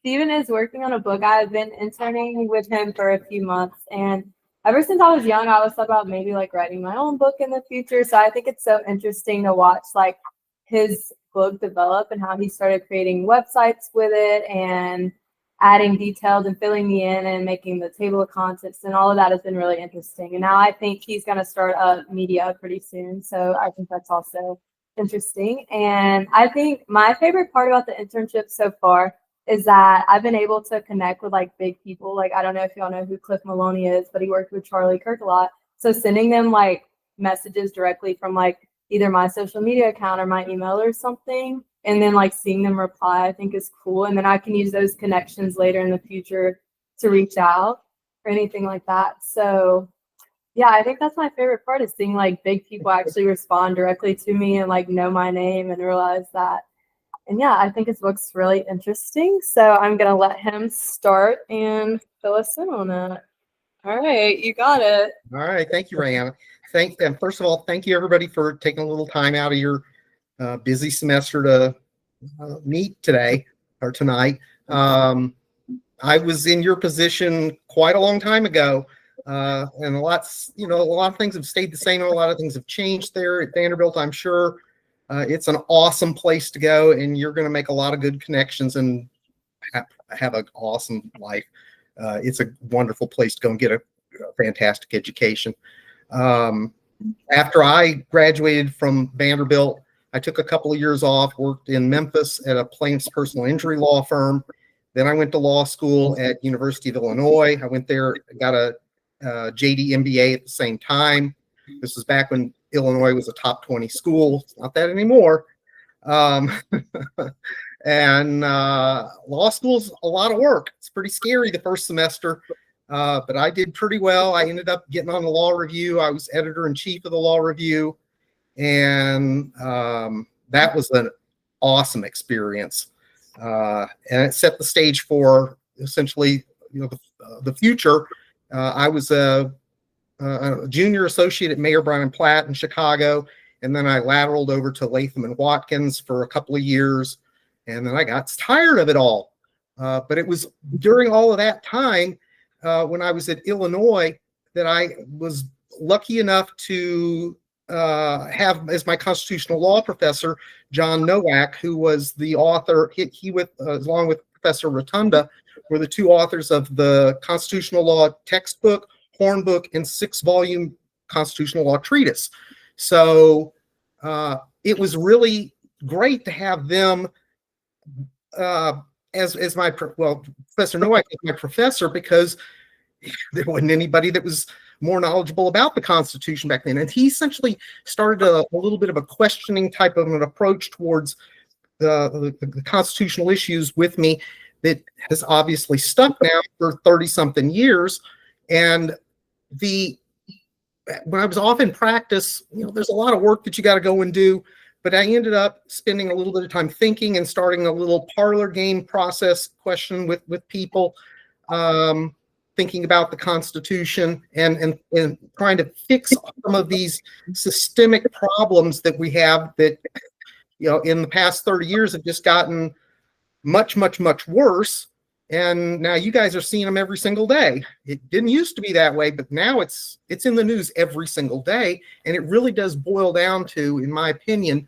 Steven is working on a book. I've been interning with him for a few months, and ever since I was young, I was thought about maybe like writing my own book in the future. So I think it's so interesting to watch like his book develop and how he started creating websites with it and adding details and filling me in and making the table of contents, and all of that has been really interesting. And now I think he's going to start a media pretty soon. So I think that's also interesting. And I think my favorite part about the internship so far is that I've been able to connect with like big people. Like, I don't know if y'all know who Cliff Maloney is, but he worked with Charlie Kirk a lot. So sending them like messages directly from like either my social media account or my email or something, and then like seeing them reply, I think is cool. And then I can use those connections later in the future to reach out or anything like that. So yeah, I think that's my favorite part, is seeing like big people actually respond directly to me and like know my name and realize that. And yeah, I think his book's really interesting. So I'm going to let him start and fill us in on it. All right, you got it. All right, thank you, RaeAnna. And first of all, thank you everybody for taking a little time out of your busy semester to meet today or tonight. I was in your position quite a long time ago, and a lot of things have stayed the same, and a lot of things have changed there at Vanderbilt. I'm sure it's an awesome place to go, and you're going to make a lot of good connections and have an awesome life. It's a wonderful place to go and get a fantastic education. After I graduated from Vanderbilt, I took a couple of years off, worked in Memphis at a plaintiff's personal injury law firm. Then I went to law school at University of Illinois. I went there, got a JD MBA at the same time. This was back when Illinois was a top 20 school. It's not that anymore. And law school's a lot of work. It's pretty scary the first semester, but I did pretty well. I ended up getting on the law review. I was editor-in-chief of the law review, and that was an awesome experience. And it set the stage for essentially, the future. I was a junior associate at Mayer Brown and Platt in Chicago, and then I lateraled over to Latham and Watkins for a couple of years, and then I got tired of it all. But it was during all of that time when I was at Illinois that I was lucky enough to have as my constitutional law professor John Nowak, who was the author. He with along with Professor Rotunda were the two authors of the constitutional law textbook, Hornbook, and 6-volume constitutional law treatise. So it was really great to have them as my Professor Nowak as my professor, because there wasn't anybody that was more knowledgeable about the Constitution back then. And he essentially started a little bit of a questioning type of an approach towards the constitutional issues with me that has obviously stuck now for 30-something years. And when I was off in practice, there's a lot of work that you got to go and do, but I ended up spending a little bit of time thinking and starting a little parlor game process question with people, thinking about the Constitution and trying to fix some of these systemic problems that we have that, in the past 30 years have just gotten much, much, much worse. And now you guys are seeing them every single day. It didn't used to be that way, but now it's in the news every single day. And it really does boil down to, in my opinion,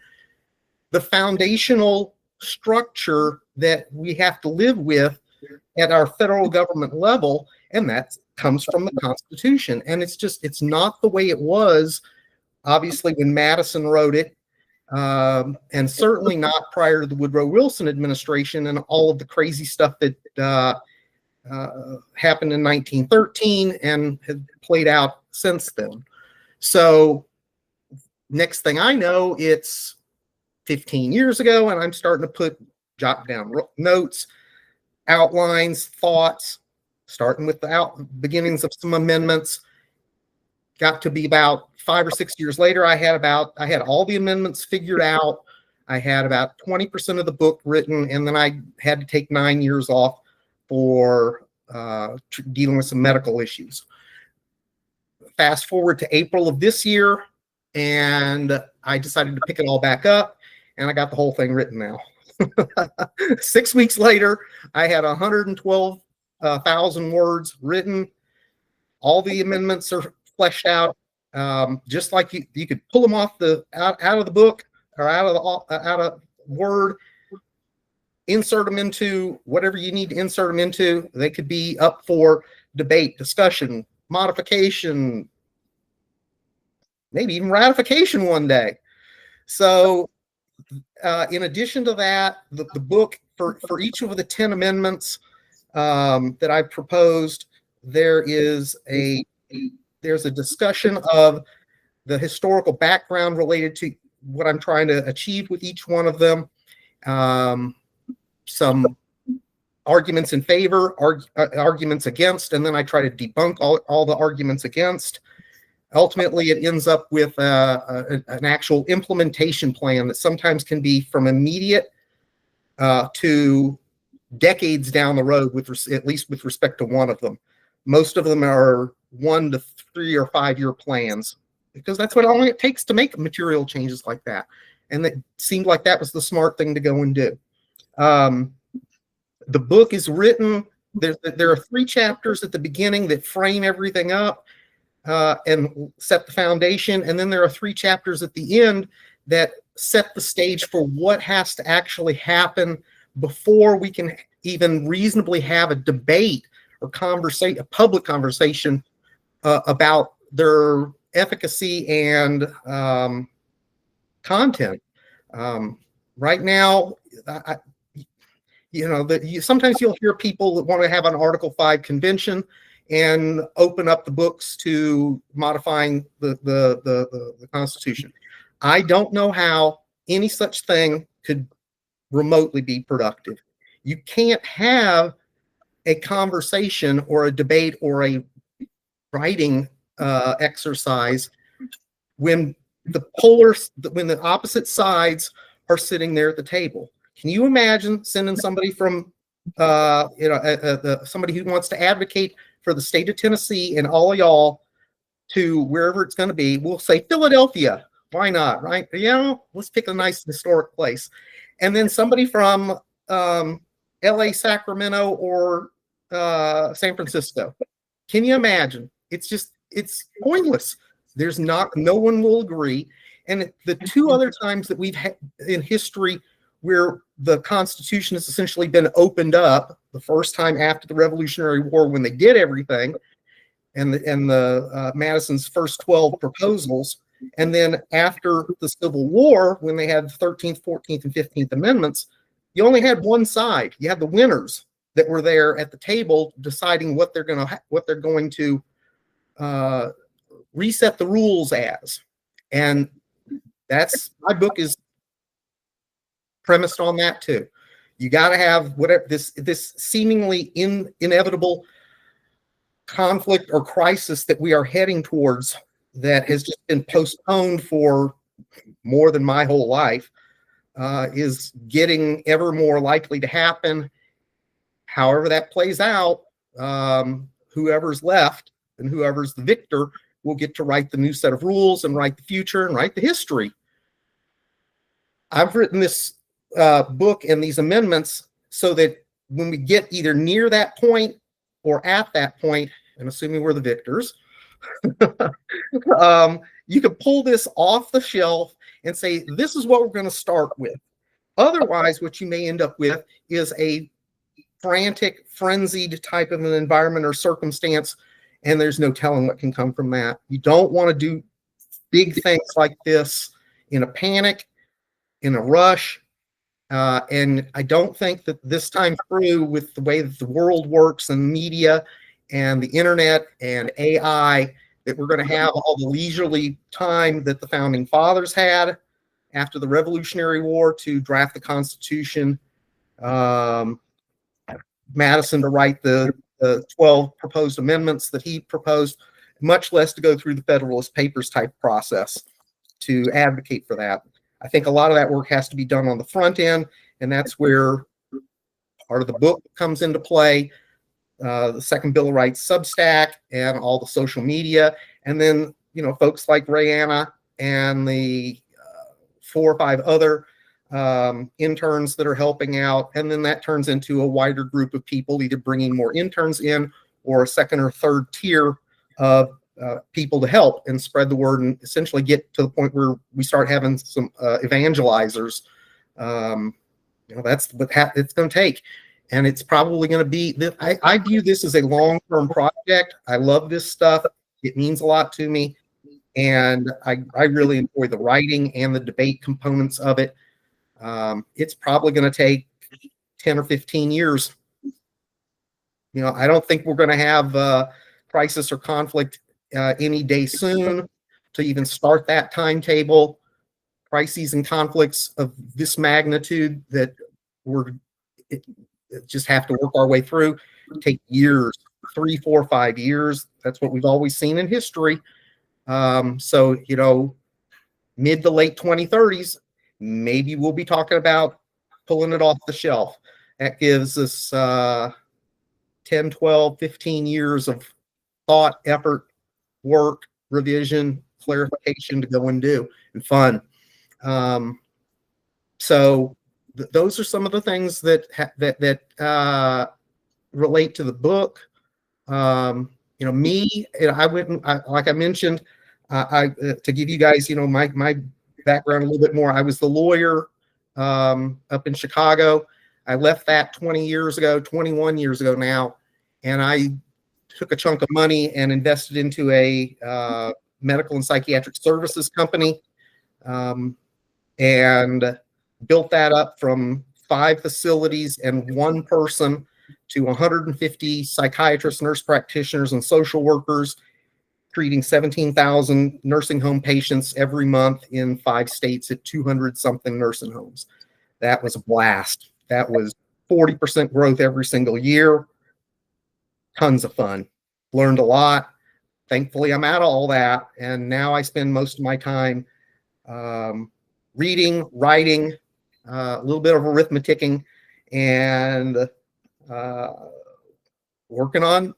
the foundational structure that we have to live with at our federal government level. And that comes from the Constitution. And it's not the way it was, obviously, when Madison wrote it. And certainly not prior to the Woodrow Wilson administration and all of the crazy stuff that happened in 1913 and had played out since then. So next thing I know, it's 15 years ago, and I'm starting to jot down notes, outlines, thoughts, starting with the beginnings of some amendments. Got to be about 5 or 6 years later, I had all the amendments figured out. I had about 20% of the book written, and then I had to take 9 years off for dealing with some medical issues. Fast forward to April of this year, and I decided to pick it all back up, and I got the whole thing written now. 6 weeks later, I had 112,000 words written. All the amendments are fleshed out, just like you could pull them off out of the book or out of Word, insert them into whatever you need to insert them into. They could be up for debate, discussion, modification, maybe even ratification one day. So in addition to that, the book for each of the 10 amendments that I've proposed, there's a discussion of the historical background related to what I'm trying to achieve with each one of them. Some arguments in favor, arguments against, and then I try to debunk all the arguments against. Ultimately, it ends up with an actual implementation plan that sometimes can be from immediate to decades down the road, at least with respect to one of them. Most of them are 1 to 3 or 5 year plans, because that's what only it takes to make material changes like that. And it seemed like that was the smart thing to go and do. The book is written. There are 3 chapters at the beginning that frame everything up and set the foundation. And then there are 3 chapters at the end that set the stage for what has to actually happen before we can even reasonably have a debate or a public conversation about their efficacy and content. Right now, sometimes you'll hear people that want to have an Article 5 convention and open up the books to modifying the Constitution. I don't know how any such thing could remotely be productive. You can't have a conversation or a debate or a writing exercise when the opposite sides are sitting there at the table. Can you imagine sending somebody from somebody who wants to advocate for the state of Tennessee and all of y'all to wherever it's going to be? We'll say Philadelphia. Why not, right? Let's pick a nice historic place. And then somebody from LA, Sacramento, or San Francisco. Can you imagine? It's pointless. No one will agree. And the 2 other times that we've had in history where the Constitution has essentially been opened up, the first time after the Revolutionary War when they did everything, and the Madison's first 12 proposals, and then after the Civil War when they had the 13th, 14th, and 15th Amendments, you only had one side. You had the winners that were there at the table deciding what they're going to reset the rules as. And my book is premised on that too. You got to have whatever this seemingly inevitable conflict or crisis that we are heading towards that has just been postponed for more than my whole life is getting ever more likely to happen. However that plays out, whoever's left and whoever's the victor will get to write the new set of rules and write the future and write the history. I've written this book and these amendments so that when we get either near that point or at that point, and assuming we're the victors, you can pull this off the shelf and say, this is what we're going to start with. Otherwise, what you may end up with is a frantic, frenzied type of an environment or circumstance, and there's no telling what can come from that. You don't want to do big things like this in a panic, in a rush. And I don't think that this time through, with the way that the world works and media and the internet and AI, that we're going to have all the leisurely time that the founding fathers had after the Revolutionary War to draft the Constitution, Madison to write the 12 proposed amendments that he proposed, much less to go through the Federalist Papers type process to advocate for that. I think a lot of that work has to be done on the front end, and that's where part of the book comes into play, the Second Bill of Rights Substack and all the social media, and then folks like RaeAnna and the 4 or 5 other interns that are helping out, and then that turns into a wider group of people, either bringing more interns in or a second or third tier of people to help and spread the word, and essentially get to the point where we start having some evangelizers. That's what it's going to take, and it's probably going to be. I view this as a long-term project. I love this stuff. It means a lot to me, and I really enjoy the writing and the debate components of it. It's probably going to take 10 or 15 years. I don't think we're going to have crisis or conflict any day soon to even start that timetable. Crises and conflicts of this magnitude that we're just have to work our way through take years, 3, 4, 5 years. That's what we've always seen in history. So, mid to late 2030s, maybe we'll be talking about pulling it off the shelf. That gives us 10, 12, 15 years of thought, effort, work, revision, clarification to go and do, and fun. So those are some of the things that relate to the book. Me, like I mentioned, to give you guys, my background a little bit more. I was the lawyer up in Chicago. I left that 21 years ago now, and I took a chunk of money and invested into a medical and psychiatric services company, and built that up from 5 facilities and 1 person to 150 psychiatrists, nurse practitioners, and social workers, treating 17,000 nursing home patients every month in 5 states at 200-something nursing homes. That was a blast. That was 40% growth every single year. Tons of fun. Learned a lot. Thankfully, I'm out of all that, and now I spend most of my time reading, writing, a little bit of arithmeticking, and working on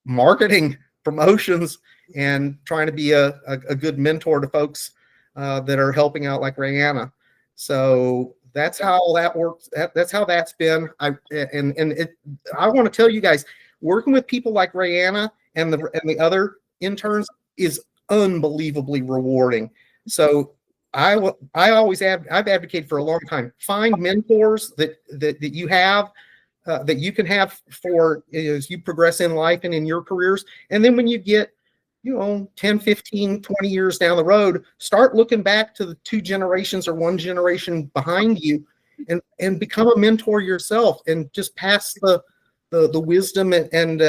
marketing, promotions, and trying to be a good mentor to folks that are helping out, like RaeAnna. So that's how that works. That's how that's been. I want to tell you guys, working with people like RaeAnna and the other interns is unbelievably rewarding. So I've advocated for a long time. Find mentors that you have, that you can have for as you progress in life and in your careers. And then when you get 10, 15, 20 years down the road, start looking back to the 2 generations or 1 generation behind you, and become a mentor yourself, and just pass the wisdom and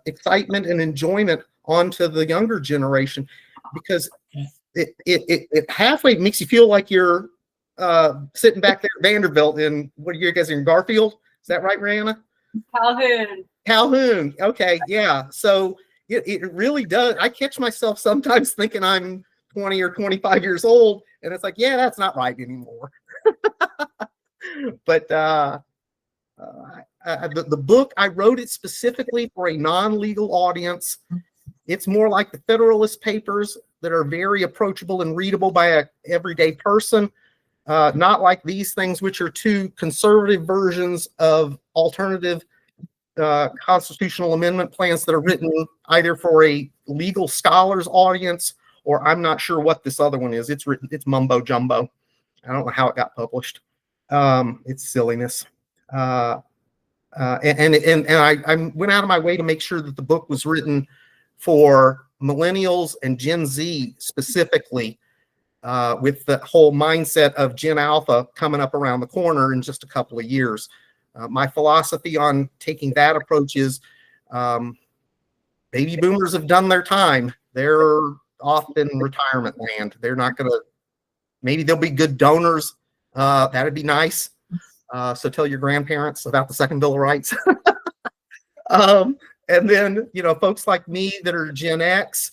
excitement and enjoyment onto the younger generation, because it halfway makes you feel like you're sitting back there at Vanderbilt in, what are you guys in, Garfield? Is that right, RaeAnna? Calhoun. Okay, yeah. So it really does. I catch myself sometimes thinking I'm 20 or 25 years old, and it's like, yeah, that's not right anymore. But the book, I wrote it specifically for a non-legal audience. It's more like the Federalist Papers that are very approachable and readable by an everyday person, not like these things, which are 2 conservative versions of alternative constitutional amendment plans that are written either for a legal scholars audience, or I'm not sure what this other one is. It's mumbo jumbo. I don't know how it got published. It's silliness. And I went out of my way to make sure that the book was written for millennials and Gen Z specifically, with the whole mindset of Gen Alpha coming up around the corner in just a couple of years. My philosophy on taking that approach is, baby boomers have done their time. They're off in retirement land. They're not going to, maybe they'll be good donors. That'd be nice. So tell your grandparents about the Second Bill of Rights. And then, folks like me that are Gen X,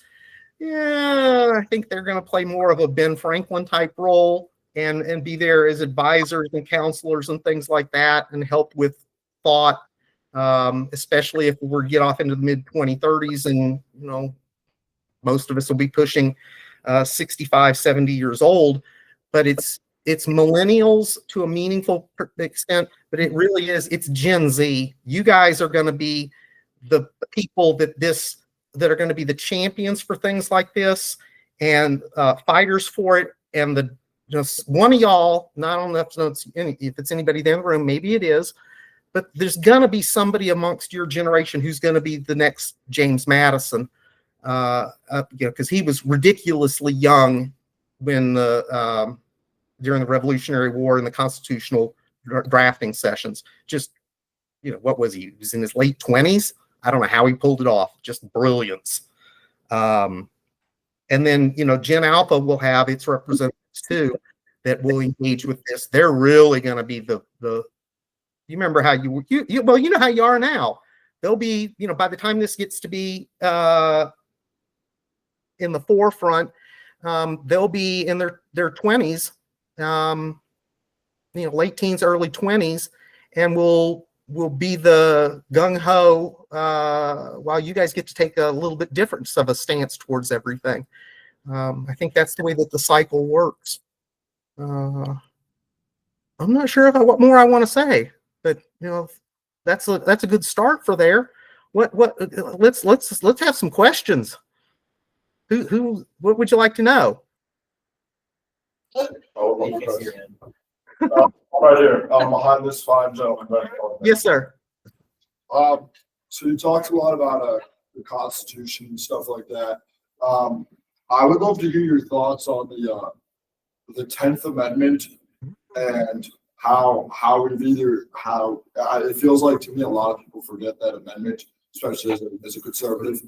yeah, I think they're going to play more of a Ben Franklin type role, and be there as advisors and counselors and things like that, and help with thought, especially if we get off into the mid 2030s, and most of us will be pushing 65, 70 years old. But it's it's millennials to a meaningful extent, but it really is, it's Gen Z. You guys are going to be the people that are going to be the champions for things like this, and fighters for it. And just one of y'all, not on if it's anybody there in the room, maybe it is, but there's going to be somebody amongst your generation who's going to be the next James Madison, because he was ridiculously young when during the Revolutionary War and the constitutional drafting sessions. Just, what was he? He was in his late 20s. I don't know how he pulled it off. Just brilliance. And then, Gen Alpha will have its representatives too that will engage with this. They're really going to be the you remember how well, you know how you are now. They'll be, by the time this gets to be in the forefront, they'll be in their 20s, late teens, early 20s, and will be the gung-ho while you guys get to take a little bit different of a stance towards everything. I think that's the way that the cycle works. I'm not sure what more I want to say, but that's a good start for there. Let's have some questions. What would you like to know? Right here, behind this fine gentleman. Yes, sir. So you talked a lot about the Constitution and stuff like that. I would love to hear your thoughts on the 10th Amendment and how it feels like to me a lot of people forget that amendment, especially as a conservative.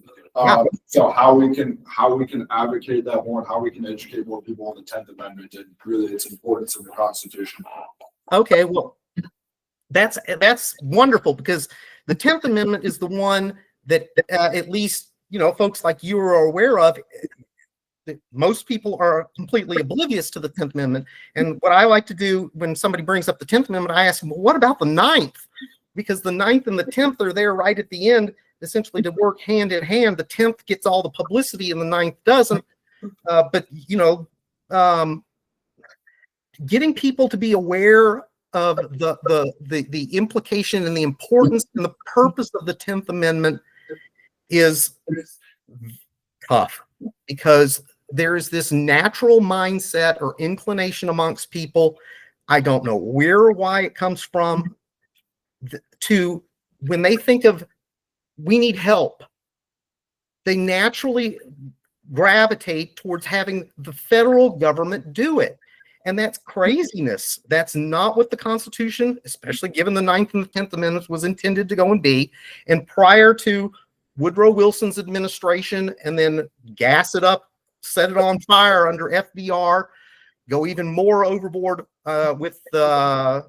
So how we can advocate that more, and how we can educate more people on the 10th Amendment and really its importance in the Constitution. Okay, well, that's wonderful, because the 10th Amendment is the one that at least folks like you are aware of. Most people are completely oblivious to the 10th Amendment. And what I like to do when somebody brings up the 10th Amendment, I ask them, well, what about the 9th? Because the 9th and the 10th are there right at the end, essentially to work hand in hand. The 10th gets all the publicity and the 9th doesn't. But getting people to be aware of the implication and the importance and the purpose of the 10th Amendment is tough, because there is this natural mindset or inclination amongst people, I don't know where or why it comes from, to when they think of we need help, they naturally gravitate towards having the federal government do it. And that's craziness. That's not what the Constitution, especially given the 9th and the 10th Amendments, was intended to go and be. And prior to Woodrow Wilson's administration, and then gas it up, set it on fire under FDR, go even more overboard with Medicare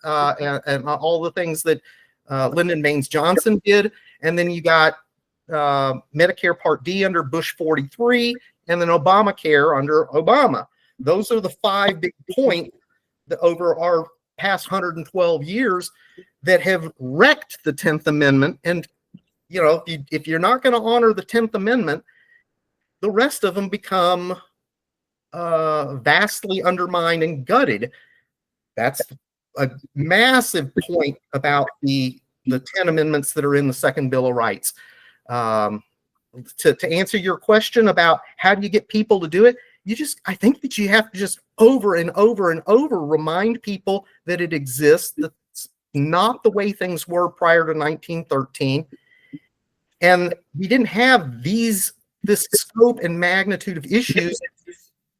and and all the things that Lyndon Baines Johnson did. And then you got Medicare Part D under Bush 43, and then Obamacare under Obama. Those are the 5 big points that over our past 112 years that have wrecked the 10th Amendment. And if you're not going to honor the 10th Amendment, the rest of them become vastly undermined and gutted. That's a massive point about the 10 amendments that are in the Second Bill of Rights. To answer your question about how do you get people to do it, I think that you have to just over and over and over remind people that it exists, that's not the way things were prior to 1913. And we didn't have this scope and magnitude of issues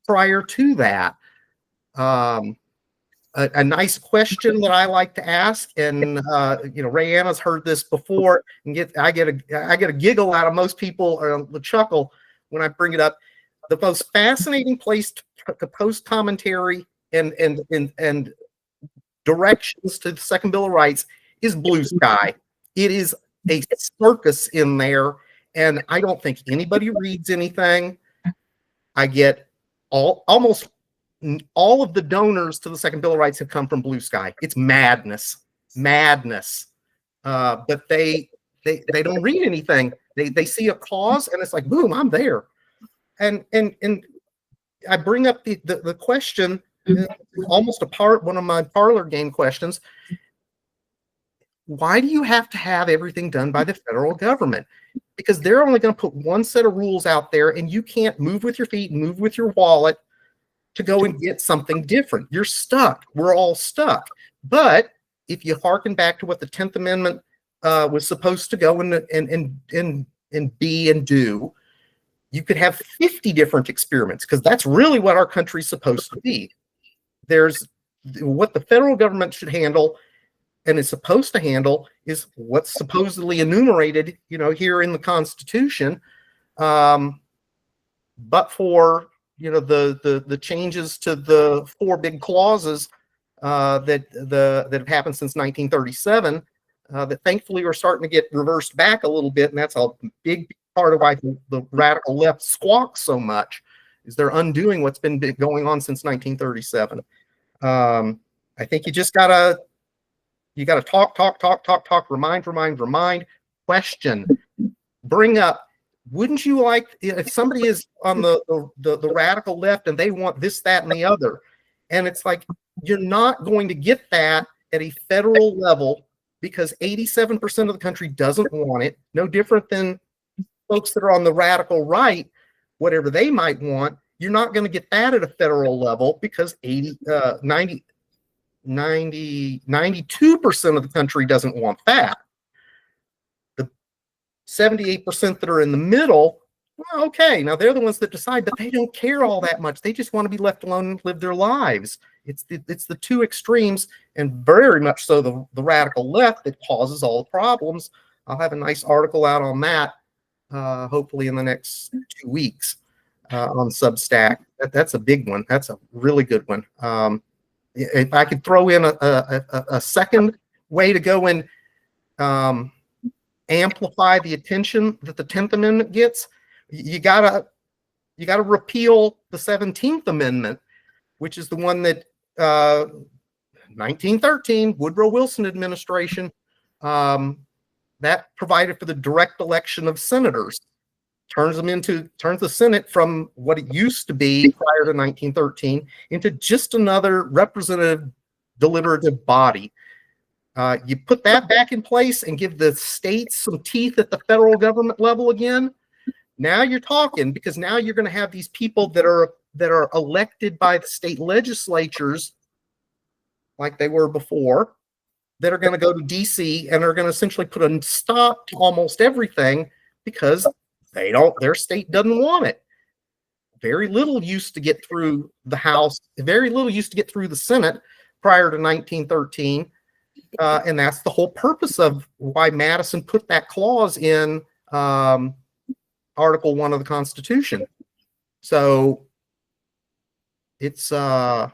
prior to that. A nice question that I like to ask, and RaeAnna's heard this before, and I get a giggle out of most people, or a chuckle when I bring it up. The most fascinating place to post commentary and directions to the Second Bill of Rights is Blue Sky. It is a circus in there, and I don't think anybody reads anything. I get almost all of the donors to the Second Bill of Rights have come from Blue Sky. It's madness. But they don't read anything. They see a cause and it's like, boom, I'm there. And I bring up the question, almost one of my parlor game questions. Why do you have to have everything done by the federal government? Because they're only going to put one set of rules out there, and you can't move with your feet, move with your wallet to go and get something different. You're stuck. We're all stuck. But if you hearken back to what the 10th Amendment was supposed to go and be and do, you could have 50 different experiments, because that's really what our country's supposed to be. There's what the federal government should handle and is supposed to handle is what's supposedly enumerated, here in the Constitution. But for, the changes to the 4 big clauses that have happened since 1937, that thankfully are starting to get reversed back a little bit. And that's a big part of why the radical left squawks so much, is they're undoing what's been going on since 1937. I think you just gotta talk, remind, question, bring up. Wouldn't you like, if somebody is on the radical left and they want this, that, and the other, and it's like, you're not going to get that at a federal level because 87% of the country doesn't want it. No different than folks that are on the radical right, whatever they might want, you're not going to get that at a federal level because 92% of the country doesn't want that. The 78% that are in the middle, well, okay, now they're the ones that decide, but they don't care all that much. They just want to be left alone and live their lives. It's the two extremes, and very much so the radical left, that causes all the problems. I'll have a nice article out on that, hopefully in the next 2 weeks, on Substack. That's a big one. That's a really good one. If I could throw in a second way to go and amplify the attention that the 10th Amendment gets, you gotta repeal the 17th Amendment, which is the one that 1913 Woodrow Wilson administration that provided for the direct election of senators, turns the Senate from what it used to be prior to 1913 into just another representative deliberative body. You put that back in place and give the states some teeth at the federal government level again. Now you're talking, because now you're going to have these people that are elected by the state legislatures, like they were before, that are going to go to DC and are going to essentially put a stop to almost everything because their state doesn't want it. Very little used to get through the House. Very little used to get through the Senate prior to 1913. And that's the whole purpose of why Madison put that clause in Article 1 of the Constitution. So that's a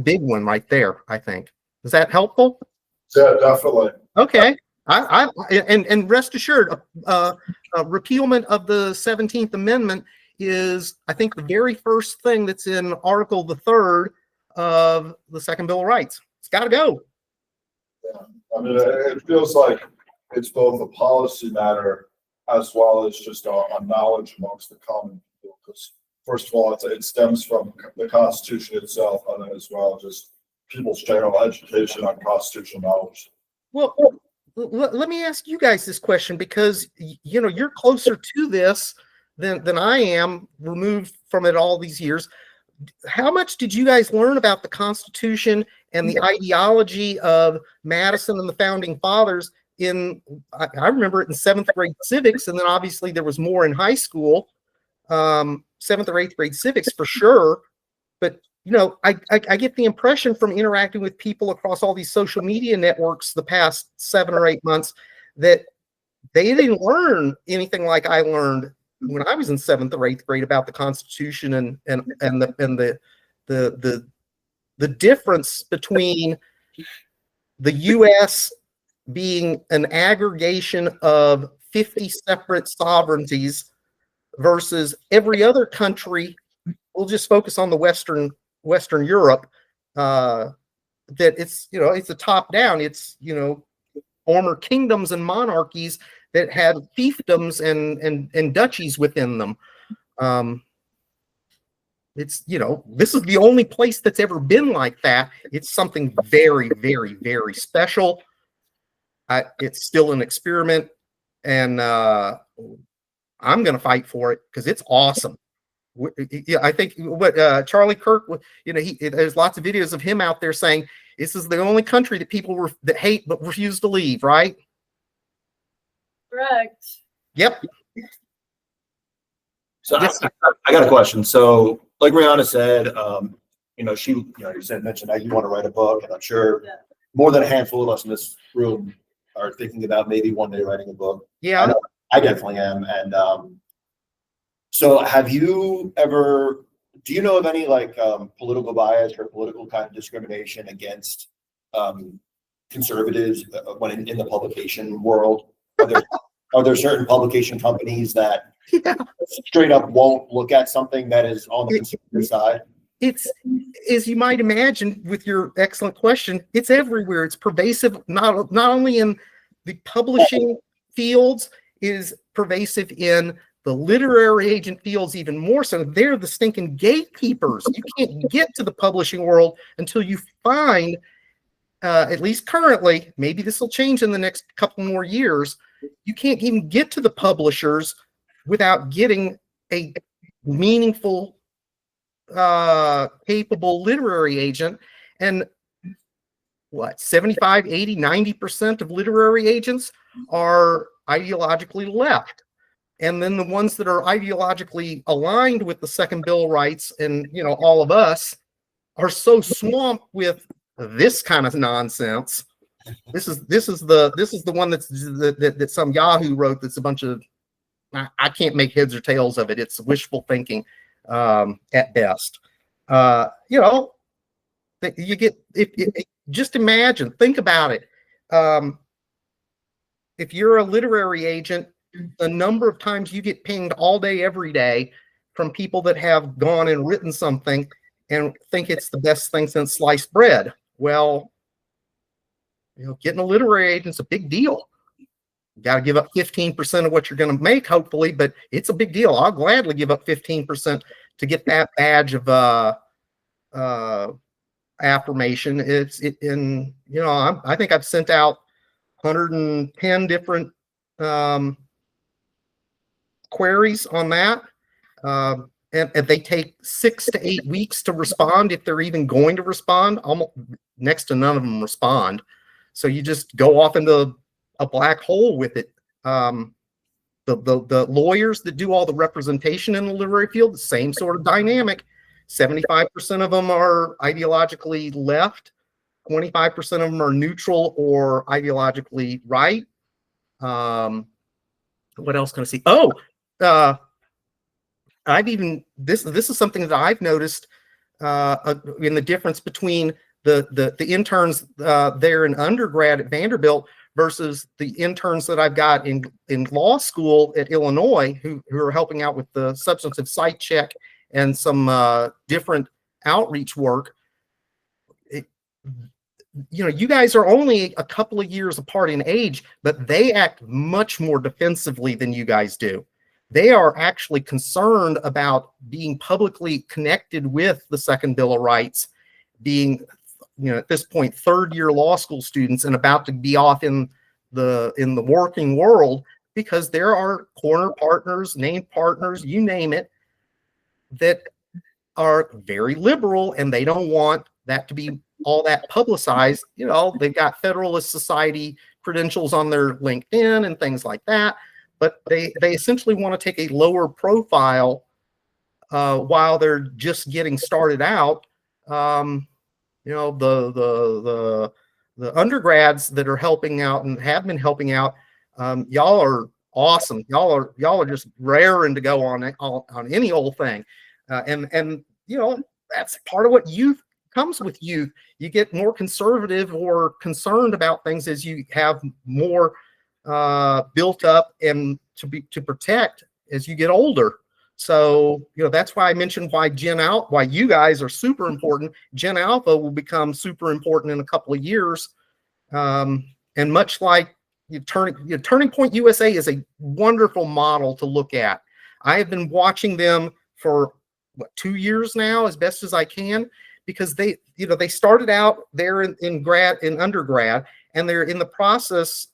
big one right there, I think. Is that helpful? Yeah, definitely. Okay. And rest assured, repealment of the 17th Amendment is, I think, the very first thing that's in Article the 3rd of the Second Bill of Rights. It's got to go. Yeah. I mean, it feels like it's both a policy matter as well as just a knowledge amongst the common people. Because first of all, it stems from the Constitution itself, and then as well just people's general education on constitutional knowledge. Well, let me ask you guys this question, because you're closer to this than I am, removed from it all these years. How much did you guys learn about the Constitution and the ideology of Madison and the Founding Fathers I remember it in 7th grade civics, and then obviously there was more in high school, 7th or 8th grade civics for sure. But I get the impression from interacting with people across all these social media networks the past 7 or 8 months that they didn't learn anything like I learned when I was in 7th or 8th grade about the Constitution and the difference between the U.S. being an aggregation of 50 separate sovereignties versus every other country. We'll just focus on the Western Europe, that it's a top down, it's former kingdoms and monarchies that had fiefdoms and duchies within them. It's, this is the only place that's ever been like that. It's something very, very, very special. It's still an experiment, and I'm going to fight for it because it's awesome. Yeah, I think what Charlie Kirk, there's lots of videos of him out there saying this is the only country that people that hate but refuse to leave, right? Correct. Yep. So I got a question. So like RaeAnna said, you mentioned that you want to write a book, and I'm sure more than a handful of us in this room are thinking about maybe one day writing a book. Yeah. I definitely am. And so do you know of any political bias or political kind of discrimination against conservatives when in the publication world? Are there certain publication companies that straight up won't look at something that is on the conservative side? It's, as you might imagine with your excellent question, it's everywhere. It's pervasive, not only in the publishing fields, is pervasive in the literary agent fields even more so. They're the stinking gatekeepers. You can't get to the publishing world until you find, at least currently, maybe this will change in the next couple more years, you can't even get to the publishers without getting a meaningful, capable literary agent. And 75, 80, 90% of literary agents are ideologically left. And then the ones that are ideologically aligned with the second Bill of Rights and, all of us are so swamped with this kind of nonsense. This is the one that some Yahoo wrote. That's a bunch of, I can't make heads or tails of it. It's wishful thinking at best. You get, just imagine, think about it. If you're a literary agent, the number of times you get pinged all day, every day from people that have gone and written something and think it's the best thing since sliced bread. Well, getting a literary agent's a big deal. You got to give up 15% of what you're going to make, hopefully, but it's a big deal. I'll gladly give up 15% to get that badge of affirmation. I think I've sent out 110 different queries on that. And they take 6 to 8 weeks to respond, if they're even going to respond. Almost next to none of them respond. So you just go off into a black hole with it. The lawyers that do all the representation in the literary field, the same sort of dynamic. 75% of them are ideologically left. 25% of them are neutral or ideologically right. What else can I see? This is something that I've noticed in the difference between the interns there in undergrad at Vanderbilt versus the interns that I've got in law school at Illinois who are helping out with the substantive site check and some different outreach work. You guys are only a couple of years apart in age, but they act much more defensively than you guys do. They are actually concerned about being publicly connected with the second Bill of Rights, being, at this point, third-year law school students and about to be off in the working world, because there are corner partners, named partners, you name it, that are very liberal, and they don't want that to be all that publicized. They've got Federalist Society credentials on their LinkedIn and things like that, but they essentially want to take a lower profile while they're just getting started out. The undergrads that are helping out and have been helping out, y'all are awesome. Y'all are just raring to go on any old thing, and that's part of what youth comes with youth. You get more conservative or concerned about things as you have more built up and to protect as you get older. So, that's why I mentioned why you guys are super important. Gen Alpha will become super important in a couple of years. And much like Turning Point USA is a wonderful model to look at. I have been watching them for 2 years now, as best as I can, because they started out there in undergrad, and they're in the process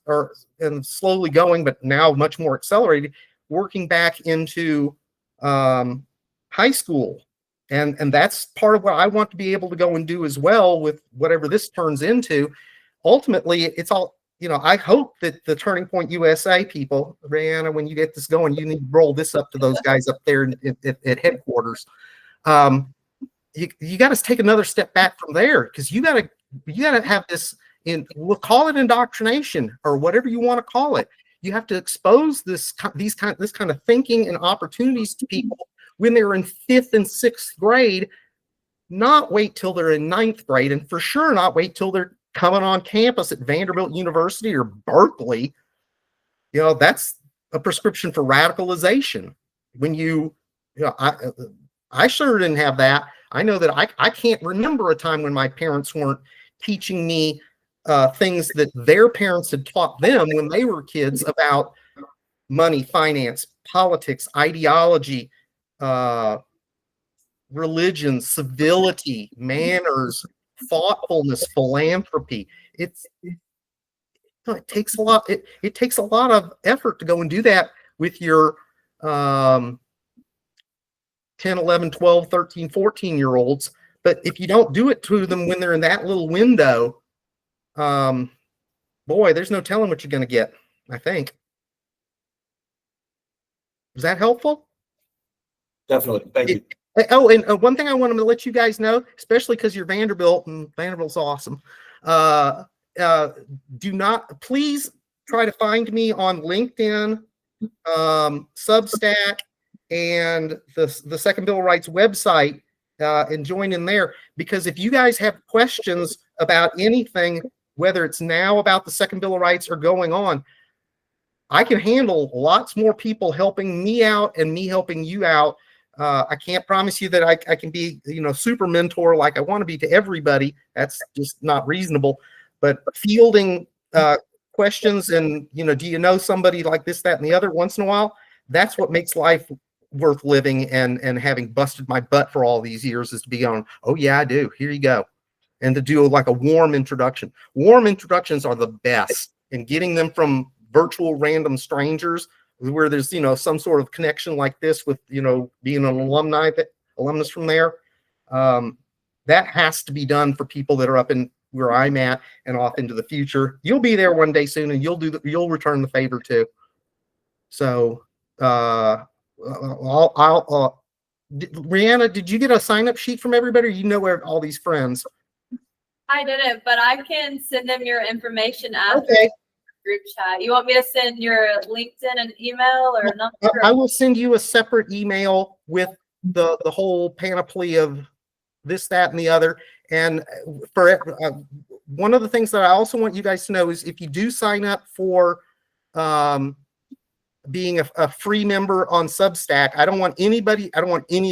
and slowly going, but now much more accelerated, working back into high school. And that's part of what I want to be able to go and do as well with whatever this turns into. Ultimately, it's all, I hope that the Turning Point USA people, RaeAnna, when you get this going, you need to roll this up to those guys up there at headquarters. You got to take another step back from there, because you got to have this we'll call it indoctrination or whatever you want to call it. You have to expose this kind of thinking and opportunities to people when they're in 5th and 6th grade, not wait till they're in 9th grade, and for sure not wait till they're coming on campus at Vanderbilt University or Berkeley. That's a prescription for radicalization. When I sure didn't have that. I know that I can't remember a time when my parents weren't teaching me things that their parents had taught them when they were kids about money, finance, politics, ideology, religion, civility, manners, thoughtfulness, philanthropy. It takes a lot. It takes a lot of effort to go and do that with your 10, 11, 12, 13, 14-year-olds. But if you don't do it to them when they're in that little window, boy, there's no telling what you're going to get, I think. Was that helpful? Definitely. Thank you. Oh, and one thing I wanted to let you guys know, especially because you're Vanderbilt, and Vanderbilt's awesome. Do not, please try to find me on LinkedIn, Substack, and the Second Bill of Rights website, and join in there. Because if you guys have questions about anything, whether it's now about the Second Bill of Rights or going on, I can handle lots more people helping me out and me helping you out. I can't promise you that I can be, super mentor like I want to be to everybody. That's just not reasonable. But fielding questions and, do you know somebody like this, that, and the other once in a while, that's what makes life worth living. And having busted my butt for all these years is to be going, oh yeah, I do. Here you go. And to do like a warm introduction. Warm introductions are the best, and getting them from virtual random strangers where there's, some sort of connection like this with, being an alumnus from there. That has to be done for people that are up in where I'm at and off into the future. You'll be there one day soon, and you'll return the favor too. So, RaeAnna, did you get a sign-up sheet from everybody? Or you know where all these friends? I didn't, but I can send them your information after. Okay. Group chat. You want me to send your LinkedIn and email or number? I will send you a separate email with the whole panoply of this, that, and the other. And for one of the things that I also want you guys to know is if you do sign up for being a free member on Substack, I don't want any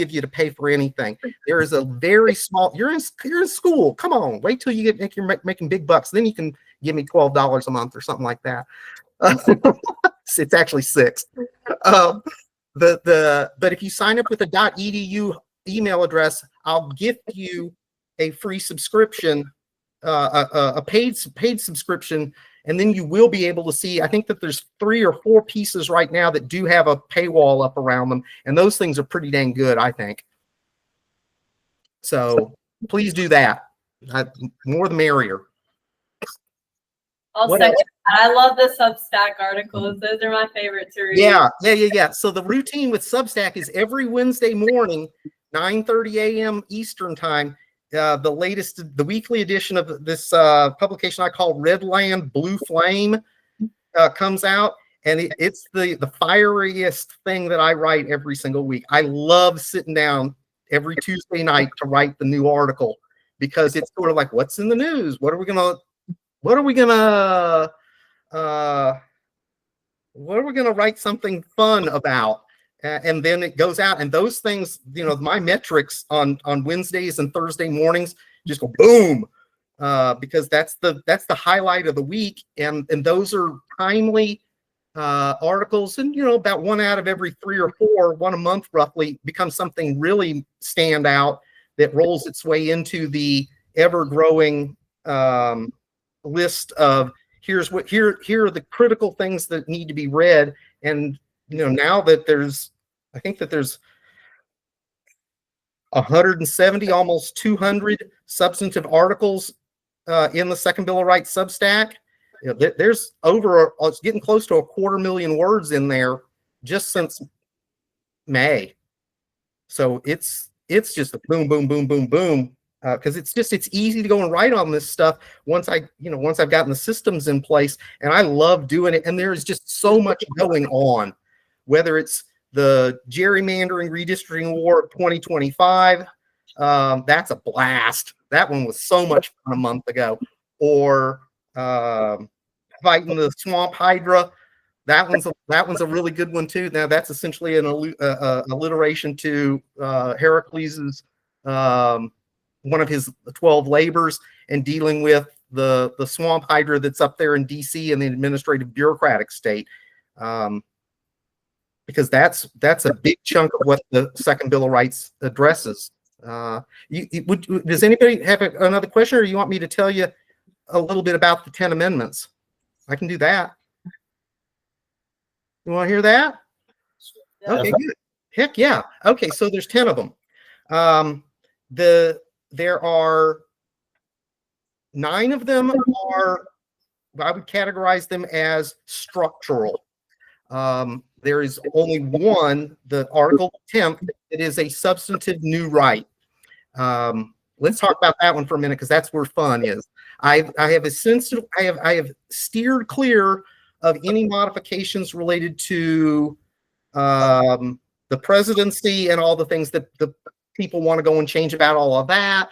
of you to pay for anything. There is a very small, you're in school. Come on, wait till you you're making big bucks. Then you can give me $12 a month or something like that. It's actually $6. But if you sign up with a .edu email address, I'll gift you a free subscription, a paid subscription. And then you will be able to see, I think that there's 3 or 4 pieces right now that do have a paywall up around them. And those things are pretty dang good, I think. So please do that. More the merrier. I'll second that. I love the Substack articles. Those are my favorite to read. Yeah. So the routine with Substack is every Wednesday morning, 9:30 a.m. Eastern time. The weekly edition of this publication I call Red Land Blue Flame comes out, and it's the fieriest thing that I write every single week. I love sitting down every Tuesday night to write the new article, because it's sort of like, what's in the news? What are we gonna write something fun about? And then it goes out, and those things, my metrics on Wednesdays and Thursday mornings just go boom, because that's the highlight of the week, and those are timely articles, and about one out of every 3 or 4, one a month roughly, becomes something really stand out that rolls its way into the ever-growing list of here are the critical things that need to be read. And now that I think that there's 170, almost 200 substantive articles in the Second Bill of Rights Substack. There's it's getting close to 250,000 words in there just since May. So it's just a boom, boom, boom, boom, boom. Because it's easy to go and write on this stuff once I've gotten the systems in place, and I love doing it. And there's just so much going on, whether it's the gerrymandering redistricting war of 2025. That's a blast. That one was so much fun a month ago. Or fighting the swamp hydra. That one's a really good one too. Now that's essentially an alliteration to Heracles's one of his 12 labors, and dealing with the swamp hydra that's up there in DC and the administrative bureaucratic state. Because that's a big chunk of what the Second Bill of Rights addresses. Does anybody have another question, or you want me to tell you a little bit about the 10 amendments? I can do that. You want to hear that? Okay, good. Heck yeah. Okay, so there's 10 of them. There are 9 of them are, I would categorize them as structural. There is only one, the Article 10, that is a substantive new right. Let's talk about that one for a minute, because that's where fun is. I have steered clear of any modifications related to the presidency and all the things that the people want to go and change about all of that.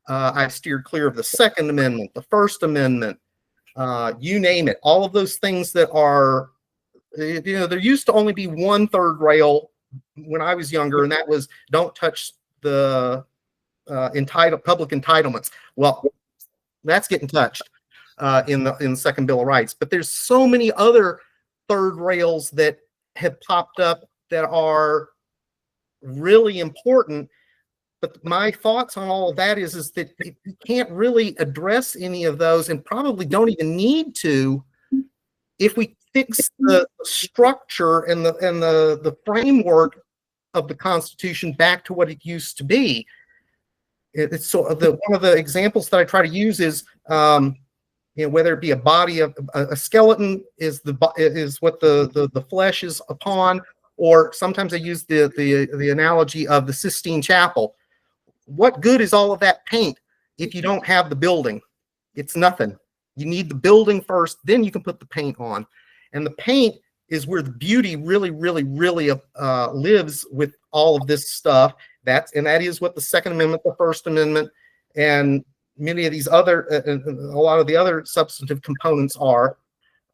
I've steered clear of the Second Amendment, the First Amendment, you name it. All of those things that are, there used to only be one third rail when I was younger, and that was don't touch the public entitlements. Well, that's getting touched in the Second Bill of Rights. But there's so many other third rails that have popped up that are really important. But my thoughts on all of that is that you can't really address any of those, and probably don't even need to, if we fix the structure and the framework of the Constitution back to what it used to be. It's so one of the examples that I try to use is whether it be a body of a skeleton is what the flesh is upon, or sometimes I use the analogy of the Sistine Chapel. What good is all of that paint if you don't have the building? It's nothing. You need the building first, then you can put the paint on. And the paint is where the beauty really, really, really lives with all of this stuff. That is what the Second Amendment, the First Amendment, and many of these other, a lot of the other substantive components are.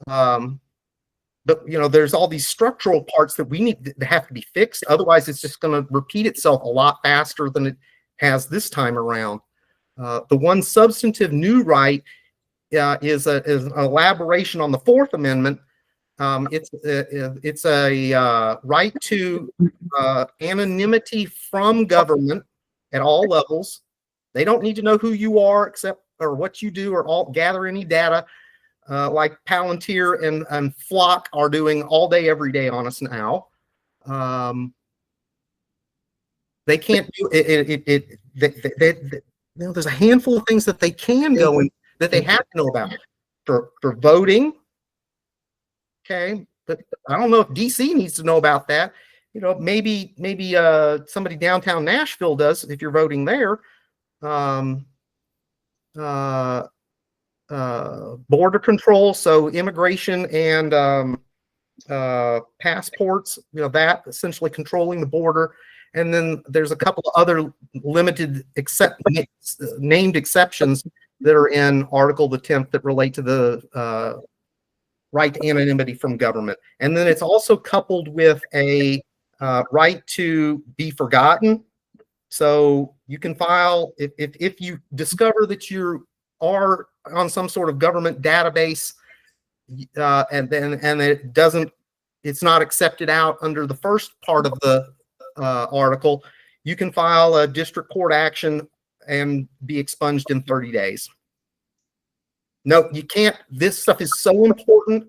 But there's all these structural parts that we need to have to be fixed. Otherwise, it's just going to repeat itself a lot faster than it has this time around. The one substantive new right is an elaboration on the Fourth Amendment. It's a right to anonymity from government at all levels. They don't need to know who you are or what you do, or gather any data like Palantir and Flock are doing all day, every day on us now. They can't do it. There's a handful of things that they can go and that they have to know about for voting. Okay, but I don't know if DC needs to know about that. Maybe somebody downtown Nashville does if you're voting there. Border control, so immigration and passports. That essentially controlling the border. And then there's a couple of other limited named exceptions that are in Article the 10th that relate to the right to anonymity from government. And then it's also coupled with a right to be forgotten. So you can file, if you discover that you are on some sort of government database and it's not accepted out under the first part of the article, you can file a district court action and be expunged in 30 days. No, you can't. This stuff is so important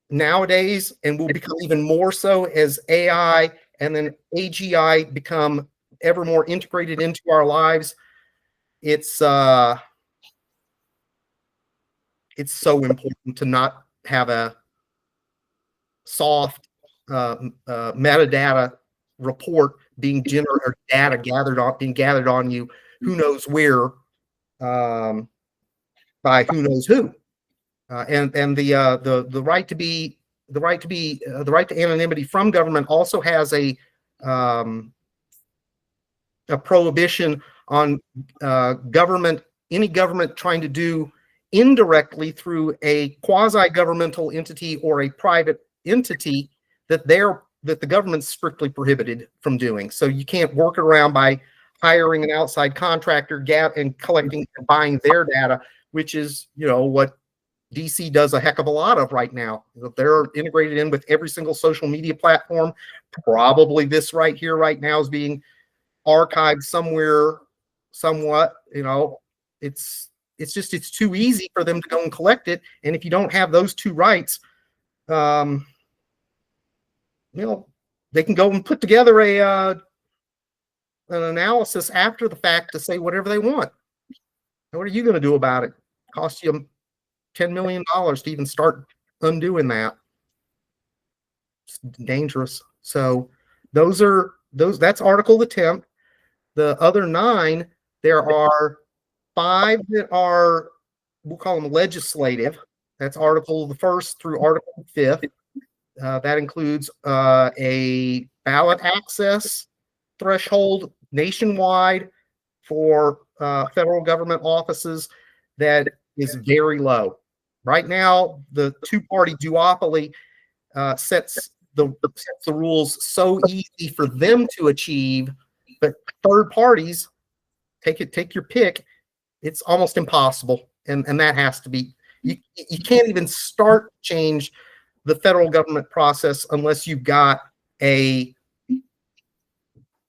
nowadays and will become even more so as AI and then AGI become ever more integrated into our lives. It's so important to not have a soft metadata report being generated or data being gathered on you, who knows where, by who knows who, and the right to anonymity from government also has a prohibition on any government trying to do indirectly through a quasi-governmental entity or a private entity that the government's strictly prohibited from doing. So you can't work it around by hiring an outside contractor and collecting and buying their data, which is, what DC does a heck of a lot of right now. They're integrated in with every single social media platform. Probably this right here right now is being archived somewhere, somewhat. It's too easy for them to go and collect it. And if you don't have those two rights, they can go and put together an analysis after the fact to say whatever they want. And what are you going to do about it? Cost you $10 million to even start undoing that. It's dangerous. So that's article the 10th. The other 9, there are 5 that are, we'll call them legislative. That's article the 1st through article 5th. That includes a ballot access threshold nationwide for federal government offices that is very low. Right now, the two-party duopoly sets the rules so easy for them to achieve, but third parties, take your pick, it's almost impossible, and that has to be. You can't even start to change the federal government process unless you've got a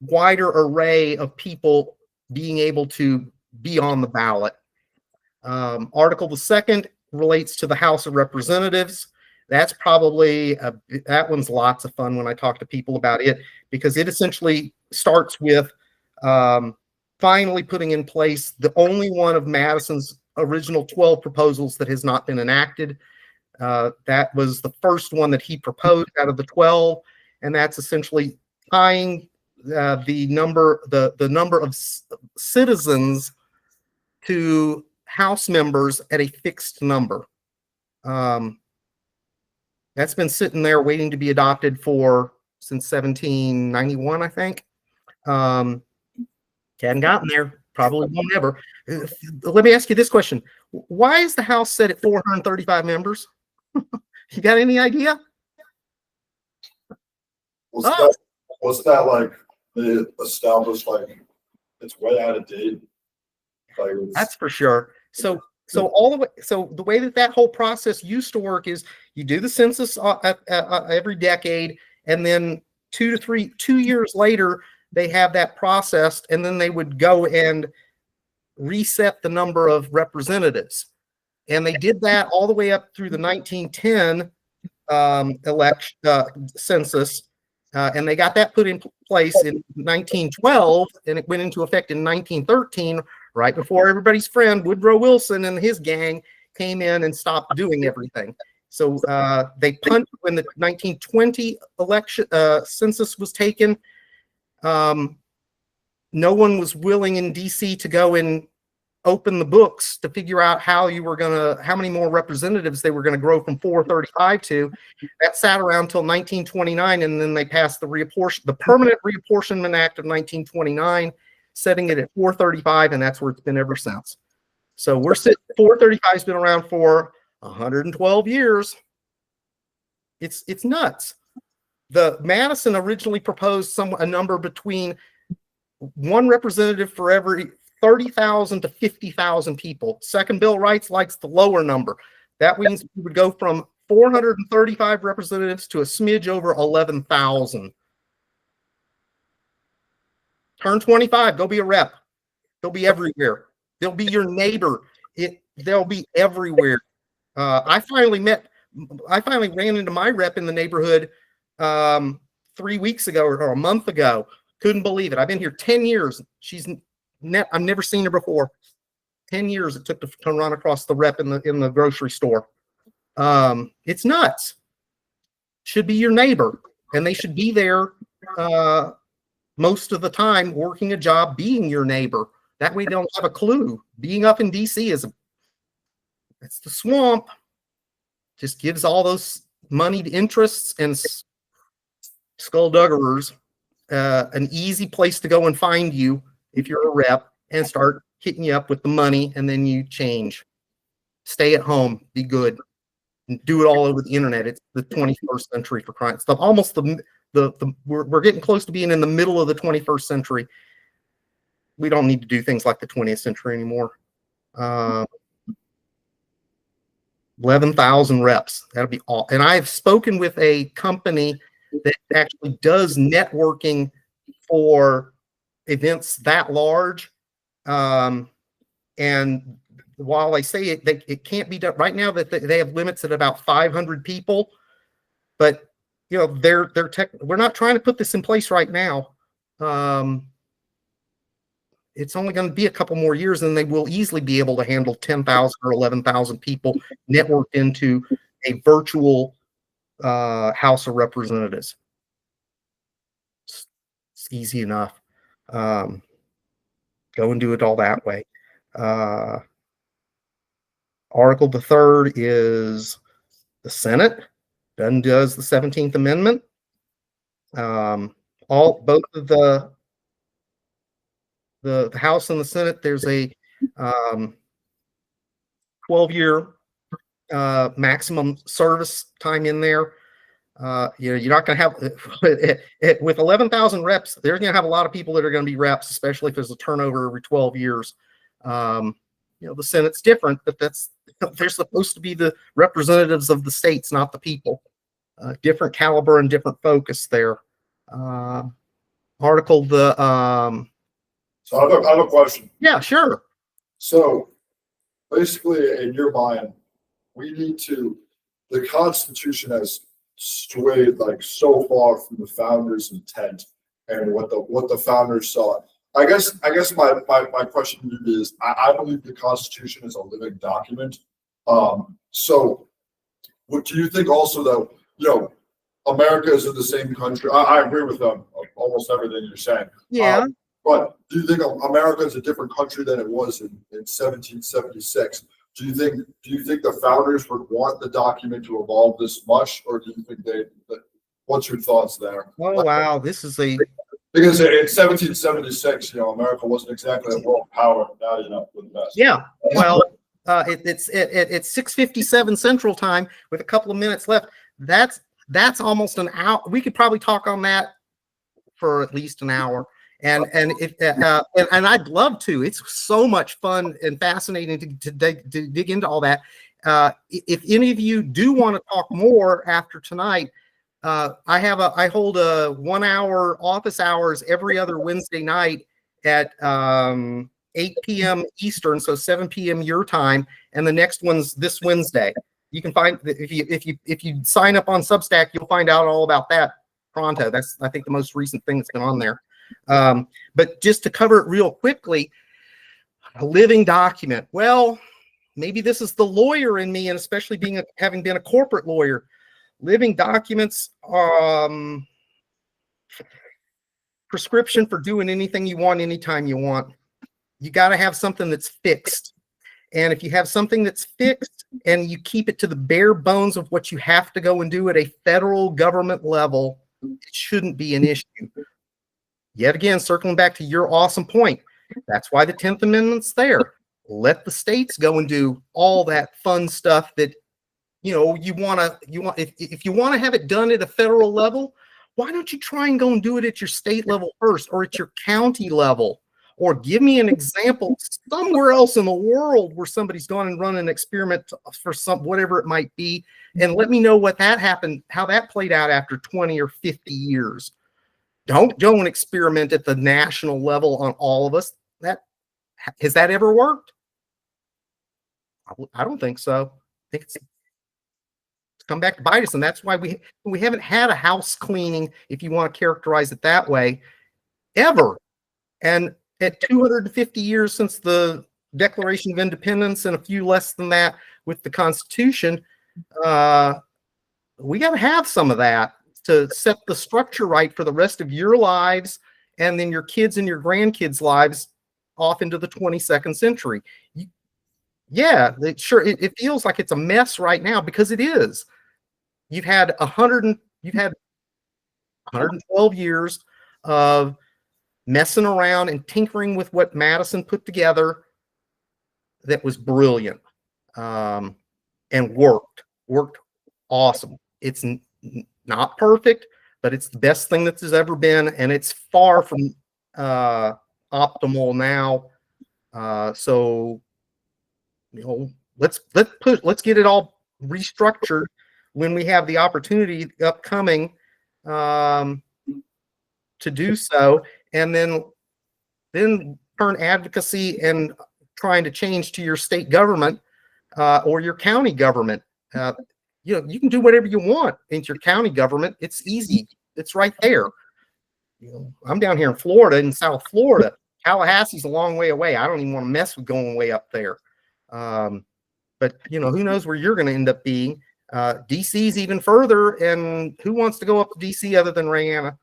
wider array of people being able to be on the ballot. Article the 2nd relates to the House of Representatives. That's probably that one's lots of fun when I talk to people about it, because it essentially starts with finally putting in place the only one of Madison's original 12 proposals that has not been enacted. That was the first one that he proposed out of the 12, and that's essentially tying the number of citizens to House members at a fixed number. That's been sitting there waiting to be adopted since 1791, I think. Hadn't gotten there. Probably won't ever. Let me ask you this question: why is the House set at 435 members? You got any idea? Was that like they established it's way out of date? That's for sure. So the way that whole process used to work is you do the census every decade, and then 2 years later they have that processed, and then they would go and reset the number of representatives. And they did that all the way up through the 1910 census, and they got that put in place in 1912, and it went into effect in 1913, right before everybody's friend Woodrow Wilson and his gang came in and stopped doing everything. So they punted when the 1920 census was taken. No one was willing in DC to go and open the books to figure out how many more representatives they were going to grow from 435 to. That sat around till 1929, and then they passed the Permanent Reapportionment Act of 1929, setting it at 435, and that's where it's been ever since. So 435's been around for 112 years. It's nuts. The Madison originally proposed a number between one representative for every 30,000 to 50,000 people. Second Bill of Rights likes the lower number, That means we would go from 435 representatives to a smidge over 11,000. Turn 25, go be a rep. They'll be everywhere. They'll be your neighbor. They'll be everywhere. I finally ran into my rep in the neighborhood 3 weeks ago or a month ago. Couldn't believe it. I've been here 10 years. I've never seen her before. 10 years it took to run across the rep in the grocery store. It's nuts. Should be your neighbor, and they should be there most of the time working a job, being your neighbor. That way they don't have a clue. Being up in DC it's the swamp. Just gives all those moneyed interests and skullduggerers an easy place to go and find you if you're a rep and start hitting you up with the money, and then you change. Stay at home, be good, and do it all over the internet. It's the 21st century, for crying stuff. Almost we're getting close to being in the middle of the 21st century. We don't need to do things like the 20th century anymore. 11,000 reps. That'll be all. And I've spoken with a company that actually does networking for events that large. And while they say it can't be done right now, that they have limits at about 500 people, but you know, we're not trying to put this in place right now. It's only going to be a couple more years, and they will easily be able to handle 10,000 or 11,000 people networked into a virtual House of Representatives. It's easy enough. Go and do it all that way. Article the 3rd is the Senate. Does the 17th Amendment. Both of the House and the Senate, there's a 12-year maximum service time in there. You're not going to have with 11,000 reps. They're going to have a lot of people that are going to be reps, especially if there's a turnover every 12 years. The Senate's different, but they're supposed to be the representatives of the states, not the people. Different caliber and different focus there. Article the. So I have a question. Yeah, sure. So basically, in your mind, the Constitution has strayed like so far from the founders' intent and what the founders saw. I guess my question to you is, I believe the Constitution is a living document. So what do you think also that, America is in the same country? I agree with almost everything you're saying. Yeah. But do you think America is a different country than it was in 1776? Do you think the founders would want the document to evolve this much, or do you think what's your thoughts there? Oh, wow. This is because in 1776, America wasn't exactly a world power. Now, we're the best. Yeah. Well, it's 6:57 Central Time with a couple of minutes left. That's almost an hour. We could probably talk on that for at least an hour. And I'd love to. It's so much fun and fascinating to dig into all that. If any of you do want to talk more after tonight, I hold a 1 hour office hours every other Wednesday night at 8 p.m. Eastern, so 7 p.m. your time, and the next one's this Wednesday. You can find if you sign up on Substack, you'll find out all about that pronto. That's, I think, the most recent thing that's been on there. But just to cover it real quickly, a living document. Well, maybe this is the lawyer in me, and especially having been a corporate lawyer. Living documents, prescription for doing anything you want, anytime you want. You got to have something that's fixed. And if you have something that's fixed and you keep it to the bare bones of what you have to go and do at a federal government level, it shouldn't be an issue. Yet again, circling back to your awesome point, that's why the 10th Amendment's there. Let the states go and do all that fun stuff that if you want to have it done at a federal level, why don't you try and go and do it at your state level first, or at your county level, or give me an example somewhere else in the world where somebody's gone and run an experiment for whatever it might be, and let me know what that happened, how that played out after 20 or 50 years. Don't go and experiment at the national level on all of us. Has that ever worked? I don't think so. I think it's come back to bite us, and that's why we haven't had a house cleaning, if you want to characterize it that way, ever. And at 250 years since the Declaration of Independence and a few less than that with the Constitution, we got to have some of that to set the structure right for the rest of your lives and then your kids and your grandkids' lives off into the 22nd century. It feels like it's a mess right now, because it is. You've had 112 years of messing around and tinkering with what Madison put together that was brilliant, and worked awesome. It's not perfect, but it's the best thing that there's ever been, and it's far from optimal now. So let's get it all restructured when we have the opportunity upcoming to do so, and then turn advocacy and trying to change to your state government or your county government. You can do whatever you want into your county government. It's easy. It's right there. I'm down here in Florida, in South Florida. Tallahassee's a long way away. I don't even want to mess with going way up there. But who knows where you're going to end up being. DC's even further, and who wants to go up to DC other than RaeAnna?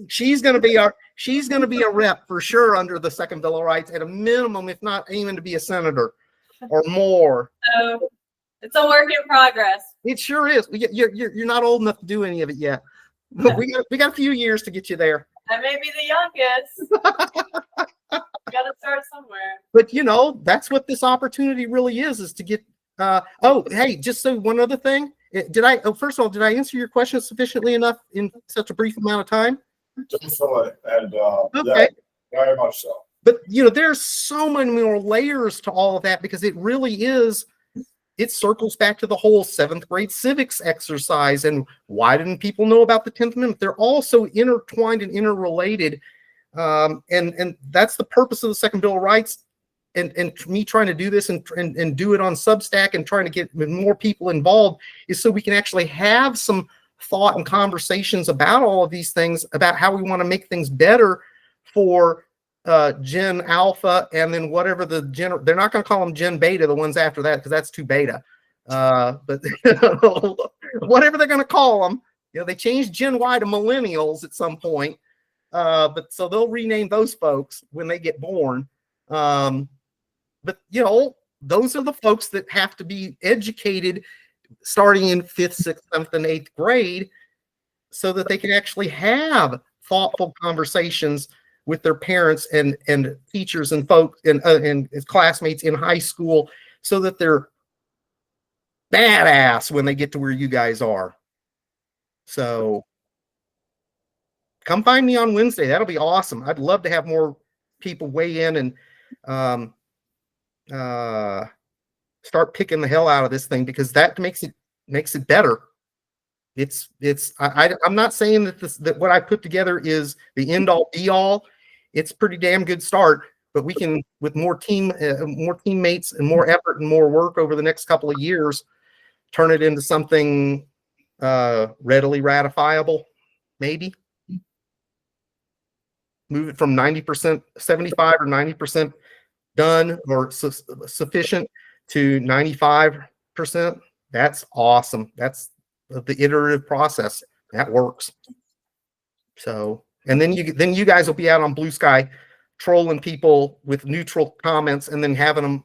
She's going to be a rep for sure under the Second Bill of Rights at a minimum, if not even to be a senator or more. So it's a work in progress. It sure is. You're not old enough to do any of it yet. But we got a few years to get you there. I may be the youngest. Got to start somewhere. But that's what this opportunity really is to get. Hey, just so one other thing. First of all, did I answer your question sufficiently enough in such a brief amount of time? Definitely, and Okay. yeah, very much so. But there's so many more layers to all of that, because it really is. It circles back to the whole 7th grade civics exercise, and why didn't people know about the 10th Amendment? They're all so intertwined and interrelated, and that's the purpose of the Second Bill of Rights. And me trying to do this and do it on Substack and trying to get more people involved is so we can actually have some thought and conversations about all of these things, about how we want to make things better for Gen Alpha, and then whatever they're not going to call them Gen Beta, the ones after that, because that's too beta. But whatever they're going to call them, they changed Gen Y to millennials at some point. But so they'll rename those folks when they get born. But those are the folks that have to be educated starting in 5th, 6th, 7th, and 8th grade, so that they can actually have thoughtful conversations with their parents and teachers and folks and classmates in high school, so that they're badass when they get to where you guys are. So come find me on Wednesday. That'll be awesome. I'd love to have more people weigh in and start picking the hell out of this thing, because that makes it better. I'm not saying that what I put together is the end all be all. It's a pretty damn good start, but we can, with more teammates and more effort and more work over the next couple of years, turn it into something readily ratifiable, maybe. Move it from 90%, 75 or 90% done or sufficient to 95%. That's awesome. That's the iterative process. That works. So, and then you guys will be out on Blue Sky trolling people with neutral comments and then having them.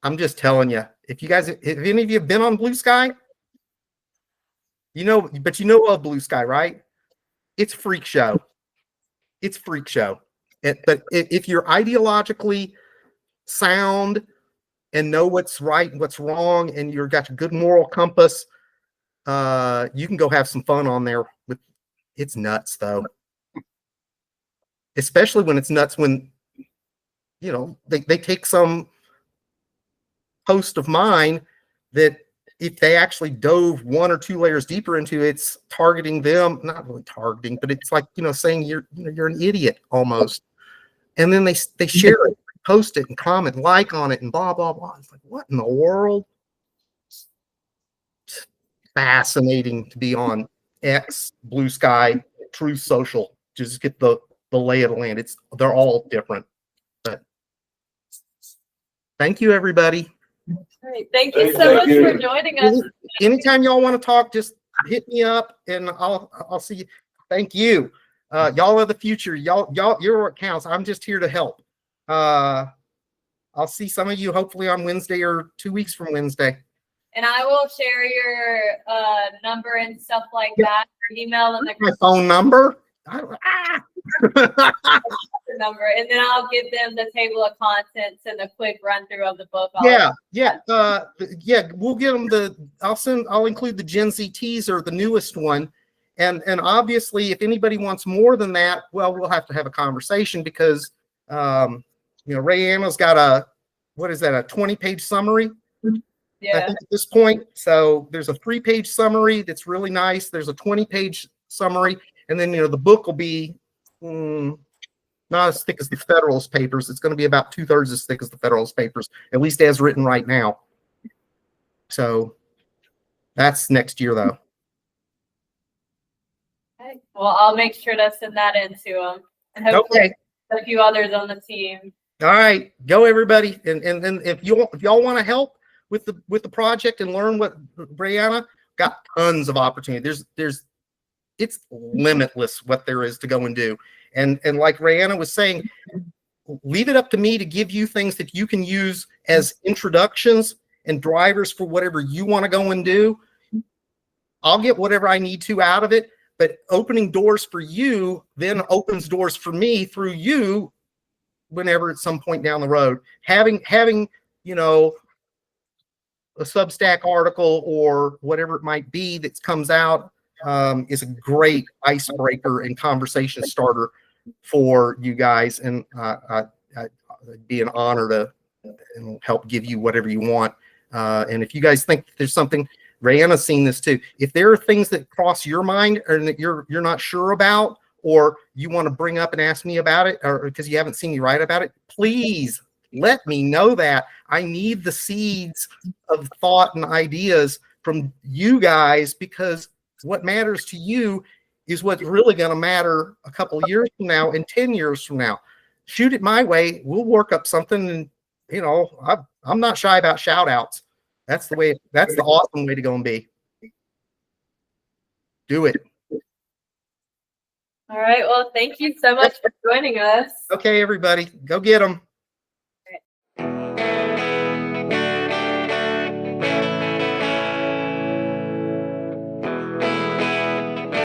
I'm just telling you, if any of you have been on Blue Sky, but of Blue Sky, right? It's freak show. It's freak show. But if you're ideologically sound and know what's right and what's wrong, and you've got a good moral compass, you can go have some fun on there. It's nuts, though. especially when it's nuts when, you know, they take some post of mine that if they actually dove 1 or 2 layers deeper into it, it's targeting them, not really targeting, but it's like, you know, saying you're an idiot almost. And then they share it, post it and comment, like on it and blah, blah, blah. It's like, what in the world? Fascinating to be on X, Blue Sky, Truth Social. Just get the lay of the land. They're all different. But thank you, everybody. Great. Thank you so much for joining us. Anytime y'all want to talk, just hit me up and I'll see you. Thank you. Y'all are the future. You're what counts. I'm just here to help. I'll see some of you hopefully on Wednesday or 2 weeks from Wednesday. And I will share your number and stuff like that, your email and My phone number. number, and then I'll give them the table of contents and a quick run through of the book. Yeah. We'll get them I'll include the Gen Z teaser, the newest one. And obviously if anybody wants more than that, well, we'll have to have a conversation because, you know, RaeAnna's got a 20-page summary. Yeah. I think at this point. So there's a 3-page summary that's really nice. There's a 20-page summary. And then, you know, the book will be not as thick as the Federalist Papers. It's going to be about 2/3 as thick as the Federalist Papers, at least as written right now. So that's next year, though. Okay. Well, I'll make sure to send that in to them. And hopefully a few others on the team. All right. Go, everybody. And then if y'all want to help with the project and learn what RaeAnna got, tons of opportunity. It's limitless what there is to go and do. And like RaeAnna was saying, leave it up to me to give you things that you can use as introductions and drivers for whatever you want to go and do. I'll get whatever I need to out of it, but opening doors for you then opens doors for me through you whenever at some point down the road. Having, you know, a Substack article or whatever it might be that comes out is a great icebreaker and conversation starter for you guys. And it'd be an honor to help give you whatever you want. And if you guys think there's something, RaeAnna's seen this too. If there are things that cross your mind or that you're not sure about, or you want to bring up and ask me about it, or because you haven't seen me write about it, please let me know that. I need the seeds of thought and ideas from you guys, because what matters to you is what's really going to matter a couple of years from now and 10 years from now. Shoot it my way. We'll work up something. And, you know, I'm not shy about shout outs. That's the awesome way to go and be. Do it. All right. Well, thank you so much for joining us. Okay, everybody, go get them.